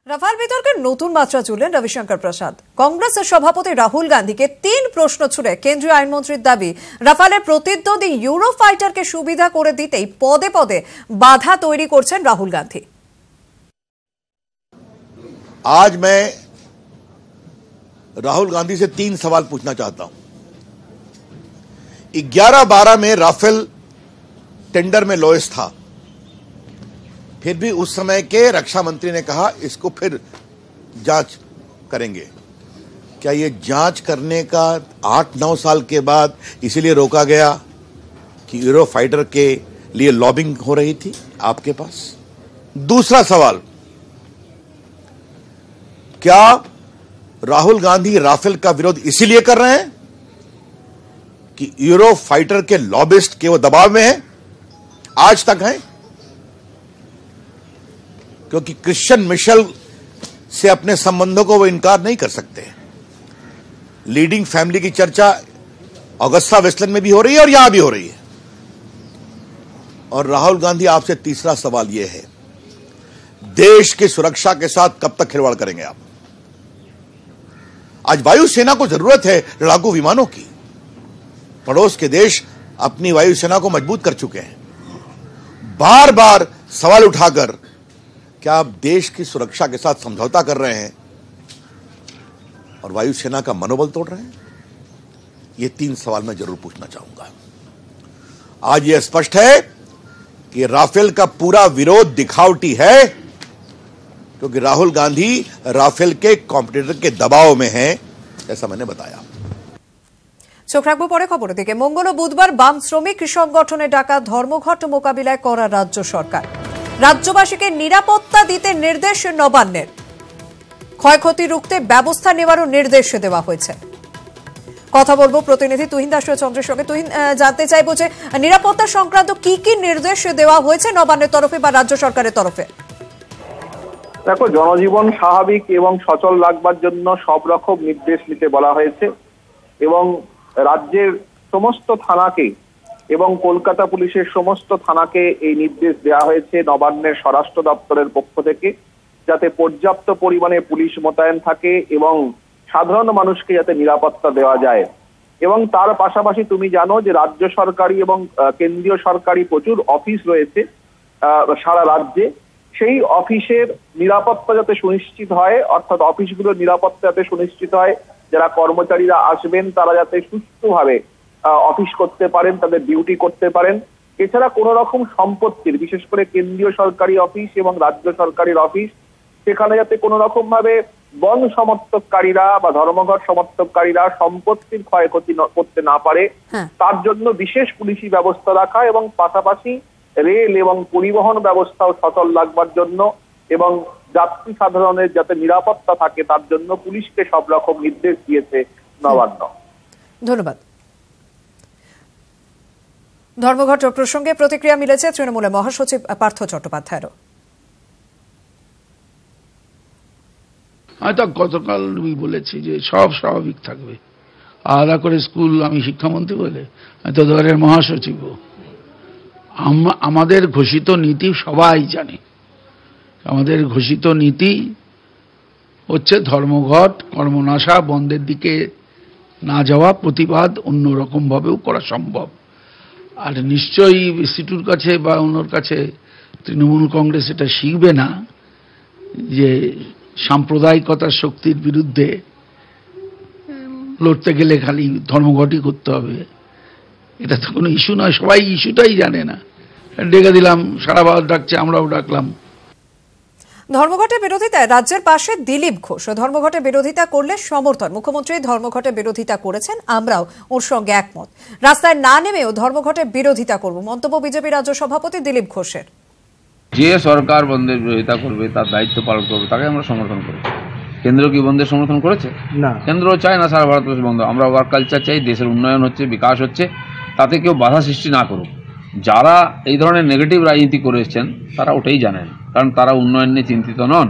Rafale বিতর্কের নতুন মাত্রা জুড়লেন রবিশঙ্কর প্রসাদ। কংগ্রেসের সভাপতি রাহুল গান্ধীকে 3 প্রশ্ন ছুড়ে কেন্দ্রীয় আইনমন্ত্রীর দাবি, রাফালের প্রতিদ্বন্দ্বী ইউরো ফাইটারকে সুবিধা করে দিতেই পদে পদে বাধা তৈরি করছেন রাহুল গান্ধী। आज मैं राहुल गांधी से 3 सवाल पूछना चाहता हूं। 11-12 में राफेल टेंडर में लॉयस था, फिर भी उस समय के रक्षा मंत्री ने कहा इसको फिर जांच करेंगे। क्या ये जांच करने का 8-9 साल के बाद इसीलिए रोका गया कि यूरो फाइटर के लिए लॉबिंग हो रही थी आपके पास? दूसरा सवाल, क्या राहुल गांधी राफेल का विरोध इसीलिए कर रहे हैं कि यूरो फाइटर के लॉबिस्ट के वो दबाव में हैं, आज तक हैं? क्योंकि क्रिश्चियन मिशेल से अपने संबंधों को वो इनकार नहीं कर सकते। लीडिंग फैमिली की चर्चा ऑगस्टा वेस्टलैंड में भी हो रही है और यहां भी हो रही है। और राहुल गांधी, आपसे तीसरा सवाल यह है, देश की सुरक्षा के साथ कब तक खिलवाड़ करेंगे आप? आज वायुसेना को जरूरत है लड़ाकू विमानों की। पड़ोस के देश अपनी वायुसेना को मजबूत कर चुके हैं। बार बार सवाल उठाकर क्या आप देश की सुरक्षा के साथ समझौता कर रहे हैं और वायुसेना का मनोबल तोड़ रहे हैं? ये 3 सवाल मैं जरूर पूछना चाहूंगा। आज यह स्पष्ट है कि राफेल का पूरा विरोध दिखावटी है, क्योंकि राहुल गांधी राफेल के कॉम्पिटिटर के दबाव में हैं, ऐसा मैंने बताया। চোখ রাখবো পরে খবরের দিকে। মঙ্গল ও বুধবার বাম শ্রমিক কৃষক গঠনে ডাকা ধর্মঘট মোকাবিলায় করা রাজ্য সরকার। রাজ্যবাসীকে নিরাপত্তা দিতে নির্দেশ নবান্নের। ক্ষয়ক্ষতি রুখতে ব্যবস্থা নেওয়ারও নির্দেশ দেওয়া হয়েছে। কথা বলবো প্রতিনিধি তুহিন দাস চন্দ্রের সঙ্গে। তুহিন, জানতে চাইবো যে নিরাপত্তা সংক্রান্ত কি কি নির্দেশ দেওয়া হয়েছে নবান্নের তরফে বা রাজ্য সরকারের তরফে? দেখো, জনজীবন স্বাভাবিক এবং সচল রাখবার জন্য সব রকম নির্দেশ নিতে বলা হয়েছে এবং রাজ্যের সমস্ত থানাকে এবং কলকাতা পুলিশের সমস্ত থানাকে এই নির্দেশ দেওয়া হয়েছে নবান্নের স্বরাষ্ট্র দপ্তরের পক্ষ থেকে, যাতে পর্যাপ্ত পরিমাণে পুলিশ মোতায়েন থাকে এবং সাধারণ মানুষকে যাতে নিরাপত্তা দেওয়া যায়। এবং তার পাশাপাশি তুমি জানো যে রাজ্য সরকারি এবং কেন্দ্রীয় সরকারি প্রচুর অফিস রয়েছে সারা রাজ্যে। সেই অফিসের নিরাপত্তা যাতে সুনিশ্চিত হয়, অর্থাৎ অফিসগুলোর নিরাপত্তা যাতে সুনিশ্চিত হয়, যারা কর্মচারীরা আসবেন তারা যাতে সুস্থভাবে অফিস করতে পারেন, তাদের ডিউটি করতে পারেন। এছাড়া কোনো রকম সম্পত্তির, বিশেষ করে কেন্দ্রীয় সরকারি অফিস এবং রাজ্য সরকারি অফিস, সেখানে যাতে কোনো রকম ভাবে বন সমর্থককারীরা বা ধর্মঘট সমর্থককারীরা সম্পত্তির ক্ষয়ক্ষতি করতে না পারে, তার জন্য বিশেষ পুলিশি ব্যবস্থা রাখা এবং পাশাপাশি রেল এবং পরিবহন ব্যবস্থাও সচল রাখবার জন্য এবং যাত্রী সাধারণের যাতে নিরাপত্তা থাকে তার জন্য পুলিশকে সব রকম নির্দেশ দিয়েছে নবান্ন। ধন্যবাদ। ধর্মঘট প্রসঙ্গে প্রতিক্রিয়া মিলেছে তৃণমূলের মহাসচিব পার্থ চট্টোপাধ্যায়েরও। হয়তো গতকাল বলেছি যে সব স্বাভাবিক থাকবে, আলাদা করে স্কুল, আমি শিক্ষামন্ত্রী বলে হয়তো দলের মহাসচিব। আমাদের ঘোষিত নীতি সবাই জানে। আমাদের ঘোষিত নীতি হচ্ছে ধর্মঘট, কর্মনাশা বন্ধের দিকে না যাওয়া, প্রতিবাদ অন্যরকম ভাবেও করা সম্ভব। আর নিশ্চয়ই সিটুর কাছে বা অন্যর কাছে তৃণমূল কংগ্রেস এটা শিখবে না যে সাম্প্রদায়িকতার শক্তির বিরুদ্ধে লড়তে গেলে খালি ধর্মঘটই করতে হবে। এটা তো কোনো ইস্যু নয়, সবাই ইস্যুটাই জানে না। ডেকে দিলাম, সারা ভারত ডাকছে, আমরাও ডাকলাম। ধর্মঘটের বিরোধিতায় রাজ্যের পাশে দিলীপ ঘোষ। ধর্মঘটের বিরোধিতা করলে সমর্থন। মুখ্যমন্ত্রী ধর্মঘটের বিরোধিতা করেছেন, আমরাও ওর সঙ্গে একমত। রাস্তায় না নেমেও ধর্মঘটের বিরোধিতা করব, মন্তব্য বিজেপি রাজ্য সভাপতি দিলীপ ঘোষের। যে সরকার বন্ধের বিরোধিতা করবে তার দায়িত্ব পালন করবে, তাকে আমরা সমর্থন করি। কেন্দ্র কি বন্ধের সমর্থন করেছে? না, কেন্দ্র চায় না সারা ভারতবর্ষে বন্ধ। আমরা ওয়ার্ক কালচার চাই, দেশের উন্নয়ন হচ্ছে, বিকাশ হচ্ছে, তাতে কেউ বাধা সৃষ্টি না করুক। যারা এই ধরনের নেগেটিভ রাজনীতি করেছেন তারা ওটাই জানেন, কারণ তারা উন্নয়ন নিয়ে চিন্তিত নন।